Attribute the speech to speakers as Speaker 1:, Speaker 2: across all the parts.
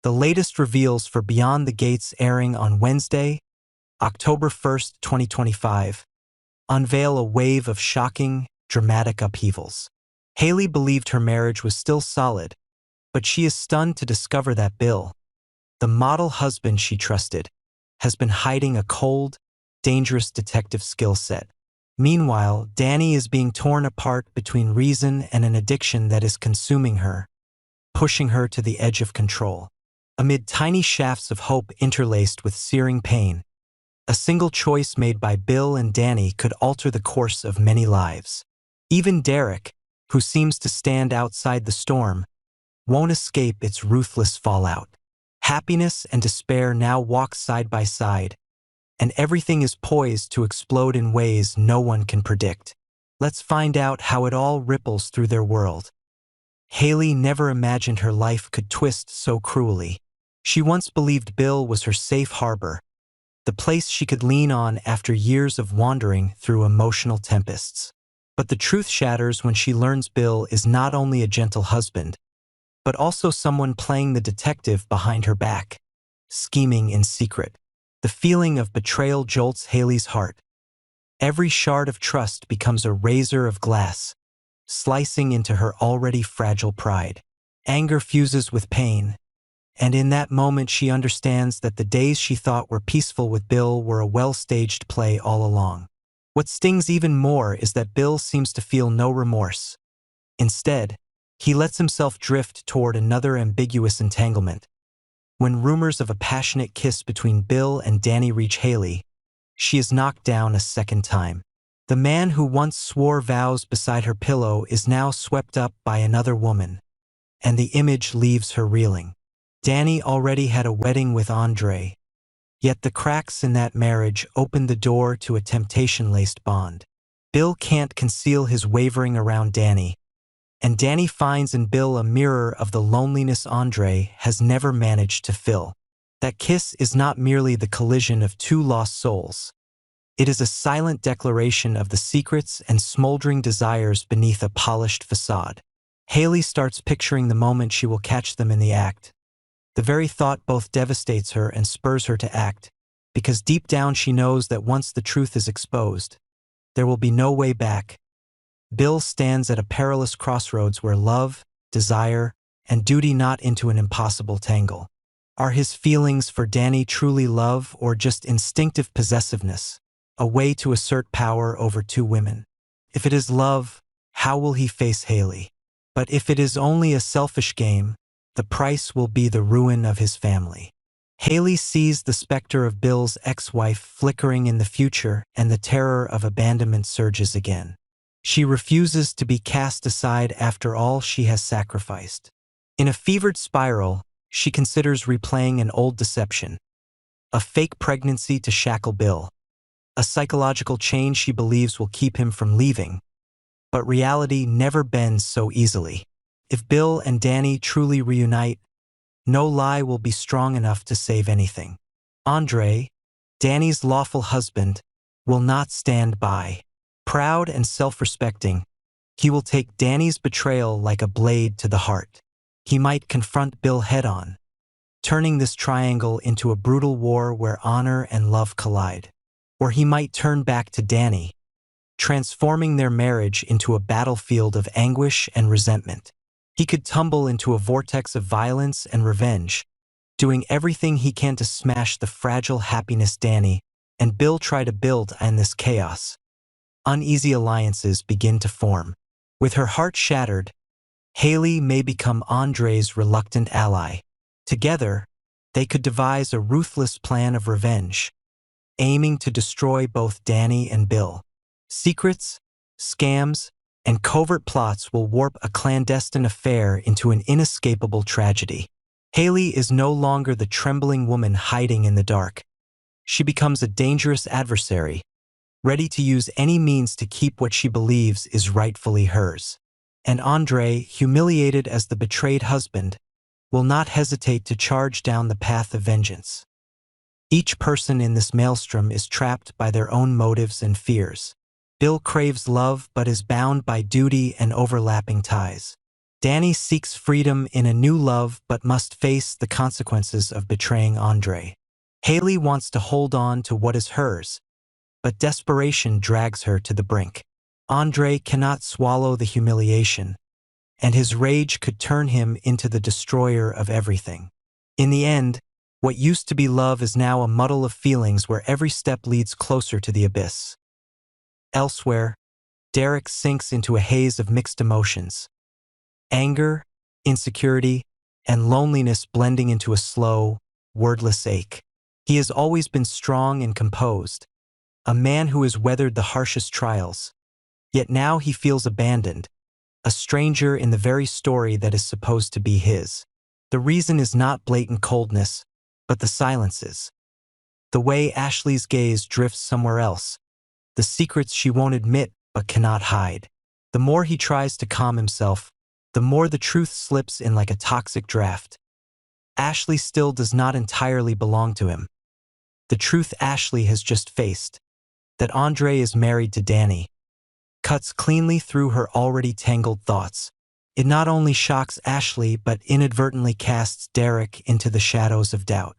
Speaker 1: The latest reveals for Beyond the Gates, airing on Wednesday, October 1st, 2025, unveil a wave of shocking, dramatic upheavals. Haley believed her marriage was still solid, but she is stunned to discover that Bill, the model husband she trusted, has been hiding a cold, dangerous detective skill set. Meanwhile, Dany is being torn apart between reason and an addiction that is consuming her, pushing her to the edge of control. Amid tiny shafts of hope interlaced with searing pain, a single choice made by Bill and Dany could alter the course of many lives. Even Derek, who seems to stand outside the storm, won't escape its ruthless fallout. Happiness and despair now walk side by side, and everything is poised to explode in ways no one can predict. Let's find out how it all ripples through their world. Haley never imagined her life could twist so cruelly. She once believed Bill was her safe harbor, the place she could lean on after years of wandering through emotional tempests. But the truth shatters when she learns Bill is not only a gentle husband, but also someone playing the detective behind her back, scheming in secret. The feeling of betrayal jolts Haley's heart. Every shard of trust becomes a razor of glass, slicing into her already fragile pride. Anger fuses with pain, and in that moment she understands that the days she thought were peaceful with Bill were a well-staged play all along. What stings even more is that Bill seems to feel no remorse. Instead, he lets himself drift toward another ambiguous entanglement. When rumors of a passionate kiss between Bill and Dany reach Haley, she is knocked down a second time. The man who once swore vows beside her pillow is now swept up by another woman, and the image leaves her reeling. Dany already had a wedding with Andre, yet the cracks in that marriage opened the door to a temptation-laced bond. Bill can't conceal his wavering around Dany, and Dany finds in Bill a mirror of the loneliness Andre has never managed to fill. That kiss is not merely the collision of two lost souls. It is a silent declaration of the secrets and smoldering desires beneath a polished facade. Haley starts picturing the moment she will catch them in the act. The very thought both devastates her and spurs her to act, because deep down she knows that once the truth is exposed, there will be no way back. Bill stands at a perilous crossroads where love, desire, and duty knot into an impossible tangle. Are his feelings for Dany truly love or just instinctive possessiveness, a way to assert power over two women? If it is love, how will he face Haley? But if it is only a selfish game, the price will be the ruin of his family. Haley sees the specter of Bill's ex-wife flickering in the future, and the terror of abandonment surges again. She refuses to be cast aside after all she has sacrificed. In a fevered spiral, she considers replaying an old deception, a fake pregnancy to shackle Bill, a psychological chain she believes will keep him from leaving. But reality never bends so easily. If Bill and Dany truly reunite, no lie will be strong enough to save anything. Andre, Dany's lawful husband, will not stand by. Proud and self-respecting, he will take Dany's betrayal like a blade to the heart. He might confront Bill head-on, turning this triangle into a brutal war where honor and love collide. Or he might turn back to Dany, transforming their marriage into a battlefield of anguish and resentment. He could tumble into a vortex of violence and revenge, doing everything he can to smash the fragile happiness Dany and Bill try to build in this chaos. Uneasy alliances begin to form. With her heart shattered, Haley may become Andre's reluctant ally. Together, they could devise a ruthless plan of revenge, aiming to destroy both Dany and Bill. Secrets, scams, and covert plots will warp a clandestine affair into an inescapable tragedy. Haley is no longer the trembling woman hiding in the dark. She becomes a dangerous adversary, ready to use any means to keep what she believes is rightfully hers. And Andre, humiliated as the betrayed husband, will not hesitate to charge down the path of vengeance. Each person in this maelstrom is trapped by their own motives and fears. Bill craves love but is bound by duty and overlapping ties. Dany seeks freedom in a new love but must face the consequences of betraying Andre. Haley wants to hold on to what is hers, but desperation drags her to the brink. Andre cannot swallow the humiliation, and his rage could turn him into the destroyer of everything. In the end, what used to be love is now a muddle of feelings where every step leads closer to the abyss. Elsewhere, Derek sinks into a haze of mixed emotions. Anger, insecurity, and loneliness blending into a slow, wordless ache. He has always been strong and composed, a man who has weathered the harshest trials. Yet now he feels abandoned, a stranger in the very story that is supposed to be his. The reason is not blatant coldness, but the silences. The way Ashley's gaze drifts somewhere else, the secrets she won't admit but cannot hide. The more he tries to calm himself, the more the truth slips in like a toxic draft. Ashley still does not entirely belong to him. The truth Ashley has just faced, that Andre is married to Dany, cuts cleanly through her already tangled thoughts. It not only shocks Ashley but inadvertently casts Derek into the shadows of doubt.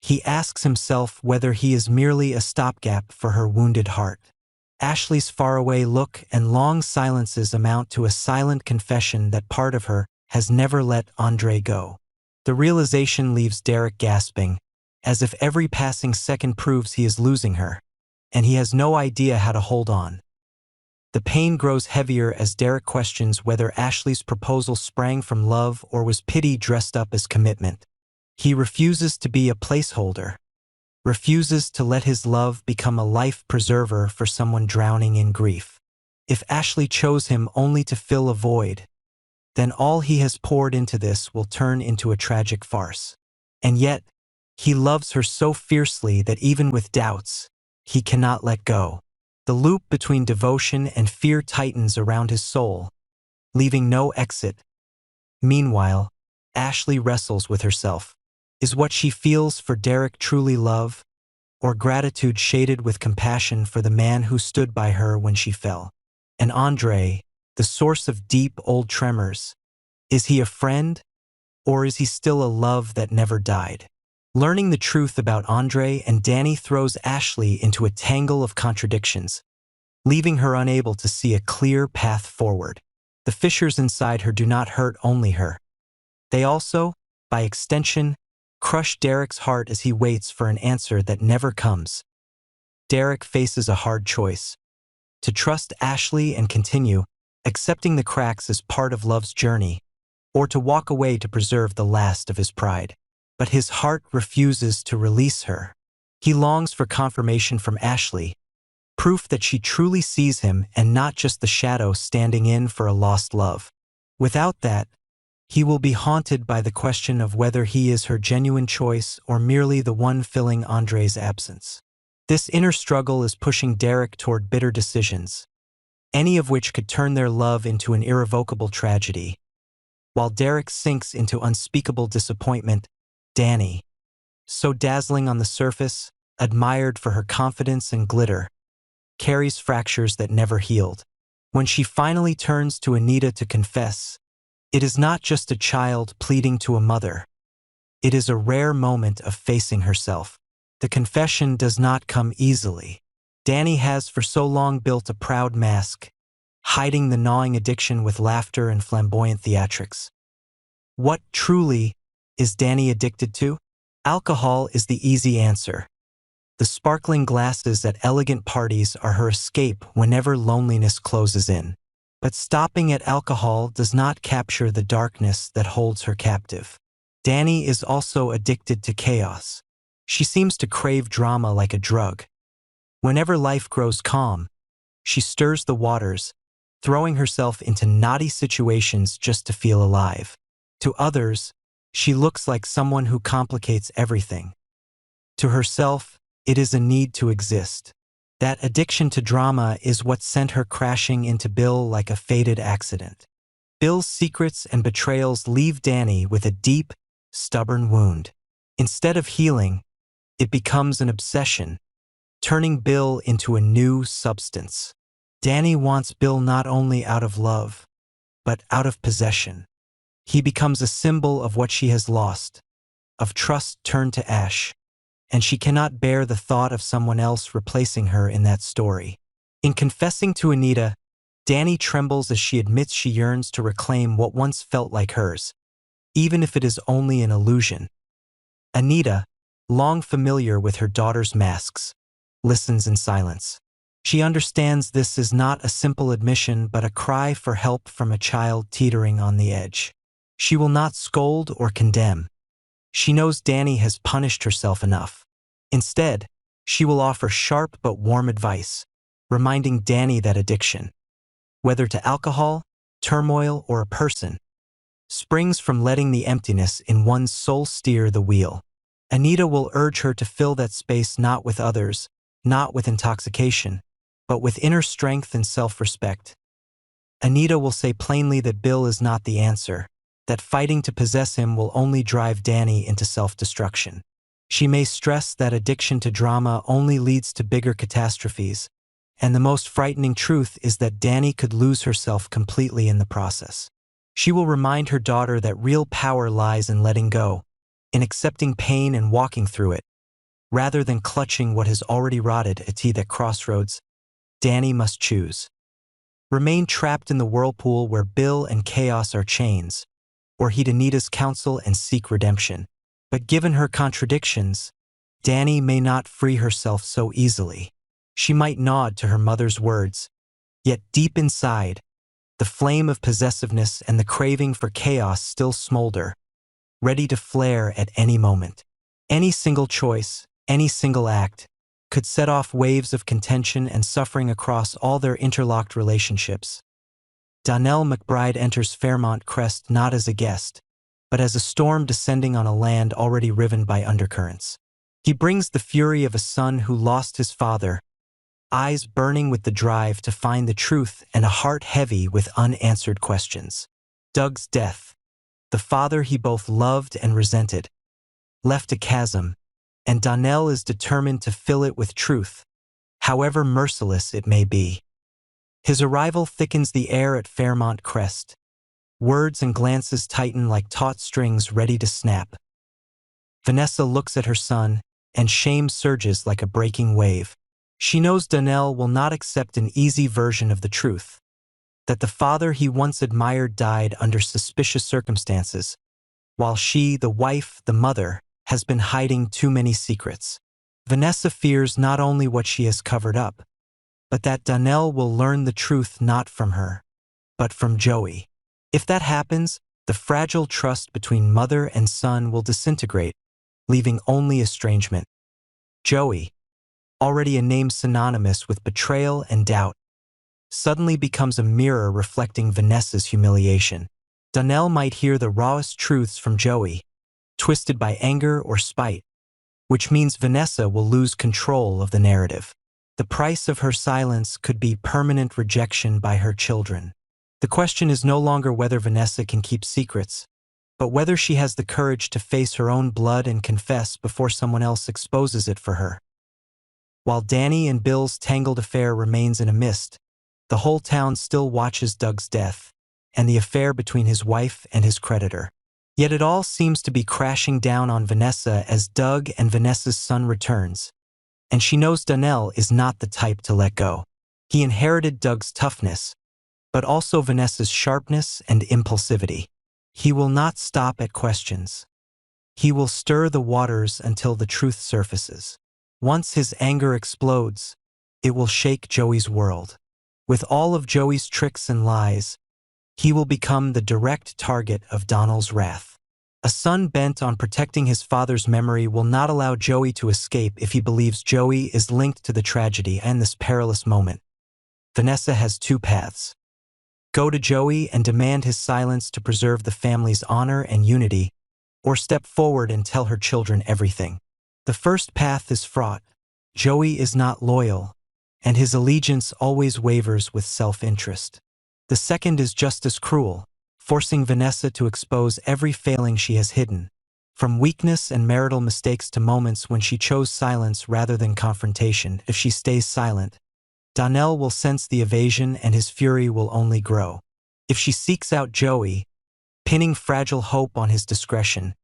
Speaker 1: He asks himself whether he is merely a stopgap for her wounded heart. Ashley's faraway look and long silences amount to a silent confession that part of her has never let Andre go. The realization leaves Derek gasping, as if every passing second proves he is losing her, and he has no idea how to hold on. The pain grows heavier as Derek questions whether Ashley's proposal sprang from love or was pity dressed up as commitment. He refuses to be a placeholder, refuses to let his love become a life preserver for someone drowning in grief. If Ashley chose him only to fill a void, then all he has poured into this will turn into a tragic farce. And yet, he loves her so fiercely that even with doubts, he cannot let go. The loop between devotion and fear tightens around his soul, leaving no exit. Meanwhile, Ashley wrestles with herself. Is what she feels for Derek truly love, or gratitude shaded with compassion for the man who stood by her when she fell? And Andre, the source of deep old tremors, is he a friend, or is he still a love that never died? Learning the truth about Andre and Dany throws Ashley into a tangle of contradictions, leaving her unable to see a clear path forward. The fissures inside her do not hurt only her. They also, by extension, crush Derek's heart as he waits for an answer that never comes. Derek faces a hard choice: to trust Ashley and continue, accepting the cracks as part of love's journey, or to walk away to preserve the last of his pride. But his heart refuses to release her. He longs for confirmation from Ashley, proof that she truly sees him and not just the shadow standing in for a lost love. Without that, he will be haunted by the question of whether he is her genuine choice or merely the one filling Andre's absence. This inner struggle is pushing Derek toward bitter decisions, any of which could turn their love into an irrevocable tragedy. While Derek sinks into unspeakable disappointment, Dany, so dazzling on the surface, admired for her confidence and glitter, carries fractures that never healed. When she finally turns to Anita to confess, it is not just a child pleading to a mother. It is a rare moment of facing herself. The confession does not come easily. Dany has for so long built a proud mask, hiding the gnawing addiction with laughter and flamboyant theatrics. What truly is Dany addicted to? Alcohol is the easy answer. The sparkling glasses at elegant parties are her escape whenever loneliness closes in. But stopping at alcohol does not capture the darkness that holds her captive. Dany is also addicted to chaos. She seems to crave drama like a drug. Whenever life grows calm, she stirs the waters, throwing herself into knotty situations just to feel alive. To others, she looks like someone who complicates everything. To herself, it is a need to exist. That addiction to drama is what sent her crashing into Bill like a fated accident. Bill's secrets and betrayals leave Dany with a deep, stubborn wound. Instead of healing, it becomes an obsession, turning Bill into a new substance. Dany wants Bill not only out of love, but out of possession. He becomes a symbol of what she has lost, of trust turned to ash, and she cannot bear the thought of someone else replacing her in that story. In confessing to Anita, Dany trembles as she admits she yearns to reclaim what once felt like hers, even if it is only an illusion. Anita, long familiar with her daughter's masks, listens in silence. She understands this is not a simple admission but a cry for help from a child teetering on the edge. She will not scold or condemn. She knows Dany has punished herself enough. Instead, she will offer sharp but warm advice, reminding Dany that addiction, whether to alcohol, turmoil, or a person, springs from letting the emptiness in one's soul steer the wheel. Anita will urge her to fill that space not with others, not with intoxication, but with inner strength and self-respect. Anita will say plainly that Bill is not the answer, that fighting to possess him will only drive Dany into self-destruction. She may stress that addiction to drama only leads to bigger catastrophes, and the most frightening truth is that Dany could lose herself completely in the process. She will remind her daughter that real power lies in letting go, in accepting pain and walking through it, rather than clutching what has already rotted. At that crossroads, Dany must choose. Remain trapped in the whirlpool where Bill and chaos are chains, or heed Anita's counsel and seek redemption. But given her contradictions, Dany may not free herself so easily. She might nod to her mother's words, yet deep inside, the flame of possessiveness and the craving for chaos still smolder, ready to flare at any moment. Any single choice, any single act, could set off waves of contention and suffering across all their interlocked relationships. Darnell McBride enters Fairmont Crest not as a guest, but as a storm descending on a land already riven by undercurrents. He brings the fury of a son who lost his father, eyes burning with the drive to find the truth and a heart heavy with unanswered questions. Doug's death, the father he both loved and resented, left a chasm, and Darnell is determined to fill it with truth, however merciless it may be. His arrival thickens the air at Fairmont Crest. Words and glances tighten like taut strings ready to snap. Vanessa looks at her son, and shame surges like a breaking wave. She knows Darnell will not accept an easy version of the truth, that the father he once admired died under suspicious circumstances, while she, the wife, the mother, has been hiding too many secrets. Vanessa fears not only what she has covered up, but that Darnell will learn the truth not from her, but from Joey. If that happens, the fragile trust between mother and son will disintegrate, leaving only estrangement. Joey, already a name synonymous with betrayal and doubt, suddenly becomes a mirror reflecting Vanessa's humiliation. Darnell might hear the rawest truths from Joey, twisted by anger or spite, which means Vanessa will lose control of the narrative. The price of her silence could be permanent rejection by her children. The question is no longer whether Vanessa can keep secrets, but whether she has the courage to face her own blood and confess before someone else exposes it for her. While Dany and Bill's tangled affair remains in a mist, the whole town still watches Doug's death and the affair between his wife and his creditor. Yet it all seems to be crashing down on Vanessa as Doug and Vanessa's son returns, and she knows Darnell is not the type to let go. He inherited Doug's toughness, but also Vanessa's sharpness and impulsivity. He will not stop at questions. He will stir the waters until the truth surfaces. Once his anger explodes, it will shake Joey's world. With all of Joey's tricks and lies, he will become the direct target of Darnell's wrath. A son bent on protecting his father's memory will not allow Joey to escape if he believes Joey is linked to the tragedy and this perilous moment. Vanessa has two paths. Go to Joey and demand his silence to preserve the family's honor and unity, or step forward and tell her children everything. The first path is fraught. Joey is not loyal, and his allegiance always wavers with self-interest. The second is just as cruel, forcing Vanessa to expose every failing she has hidden, from weakness and marital mistakes to moments when she chose silence rather than confrontation. If she stays silent, Darnell will sense the evasion and his fury will only grow. If she seeks out Joey, pinning fragile hope on his discretion.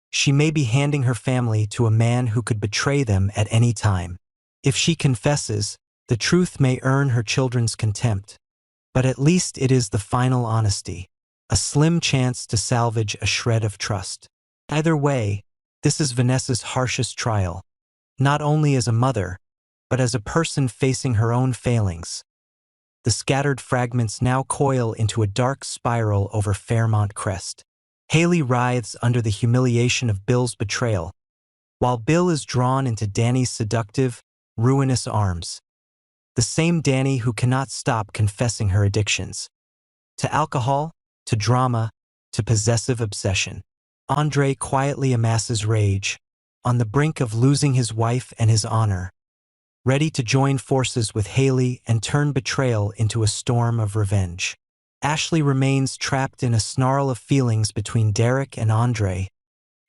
Speaker 1: She may be handing her family to a man who could betray them at any time. If she confesses, the truth may earn her children's contempt. But at least it is the final honesty, a slim chance to salvage a shred of trust. Either way, this is Vanessa's harshest trial, not only as a mother, but as a person facing her own failings. The scattered fragments now coil into a dark spiral over Fairmont Crest. Haley writhes under the humiliation of Bill's betrayal, while Bill is drawn into Dany's seductive, ruinous arms. The same Dany who cannot stop confessing her addictions. To alcohol, to drama, to possessive obsession. Andre quietly amasses rage, on the brink of losing his wife and his honor, ready to join forces with Haley and turn betrayal into a storm of revenge. Ashley remains trapped in a snarl of feelings between Derek and Andre,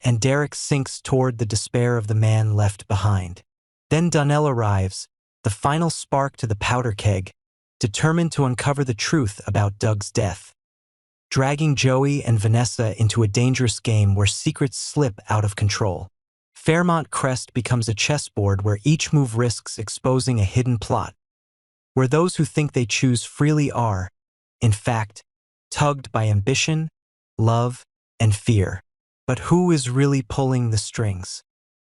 Speaker 1: and Derek sinks toward the despair of the man left behind. Then Darnell arrives, the final spark to the powder keg, determined to uncover the truth about Doug's death, dragging Joey and Vanessa into a dangerous game where secrets slip out of control. Fairmont Crest becomes a chessboard where each move risks exposing a hidden plot, where those who think they choose freely are, in fact, tugged by ambition, love, and fear. But who is really pulling the strings?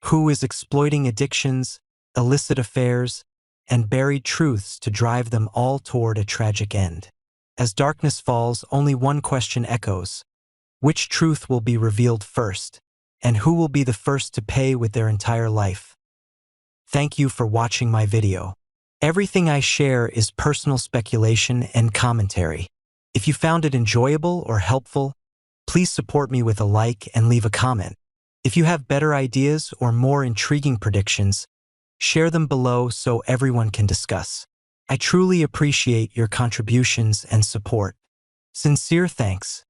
Speaker 1: Who is exploiting addictions, illicit affairs, and buried truths to drive them all toward a tragic end? As darkness falls, only one question echoes. Which truth will be revealed first? And who will be the first to pay with their entire life? Thank you for watching my video. Everything I share is personal speculation and commentary. If you found it enjoyable or helpful, please support me with a like and leave a comment. If you have better ideas or more intriguing predictions, share them below so everyone can discuss. I truly appreciate your contributions and support. Sincere thanks.